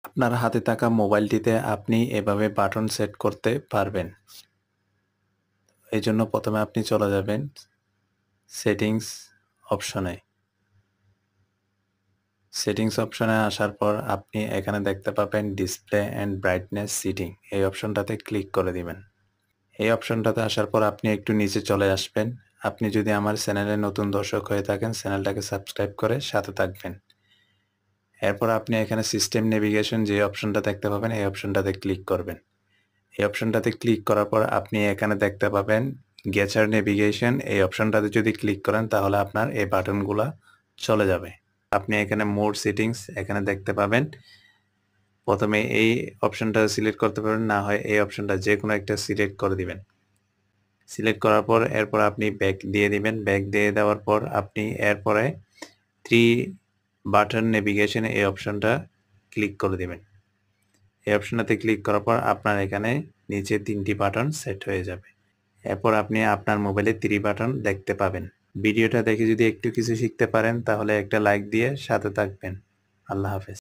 আপনার হাতে থাকা মোবাইলটিতে আপনি এভাবে বাটন সেট করতে পারবেন। এজন্য প্রথমে আপনি চলে যাবেন সেটিংস অপশনে। সেটিংস অপশনে আসার পর আপনি এখানে দেখতে পাবেন ডিসপ্লে অ্যান্ড ব্রাইটনেস সেটিং। এই অপশনটাতে ক্লিক করে দিবেন। এই অপশনটাতে আসার পর আপনি একটু নিচে চলে আসবেন। আপনি যদি আমার চ্যানেলে নতুন দর্শক হয়ে থাকেন, চ্যানেলটাকে সাবস্ক্রাইব করে সাথে থাকবেন। এরপর আপনি এখানে সিস্টেম নেভিগেশন যে অপশনটা দেখতে পাবেন, এই অপশনটাতে ক্লিক করবেন। এই অপশনটাতে ক্লিক করার পর আপনি এখানে দেখতে পাবেন গেচার নেভিগেশন। এই অপশনটাতে যদি ক্লিক করেন তাহলে আপনার এই বাটনগুলা চলে যাবে। আপনি এখানে মোর সেটিংস এখানে দেখতে পাবেন। প্রথমে এই অপশনটা সিলেক্ট করতে পারবেন, না হয় এই অপশনটা যেকোনো একটা সিলেক্ট করে দিবেন। সিলেক্ট করার পর এরপর আপনি ব্যাক দিয়ে দিবেন। ব্যাক দিয়ে দেওয়ার পর আপনি এরপরে 3 বাটন নেভিগেশন এই অপশনটা ক্লিক করে দিবেন। এই অপশনটাতে ক্লিক করার পর আপনার এখানে নিচে 3টি বাটন সেট হয়ে যাবে। এরপর আপনি আপনার মোবাইলে 3 বাটন দেখতে পাবেন। ভিডিওটা দেখে যদি একটু কিছু শিখতে পারেন তাহলে একটা লাইক দিয়ে সাথে থাকবেন। আল্লাহ হাফেজ।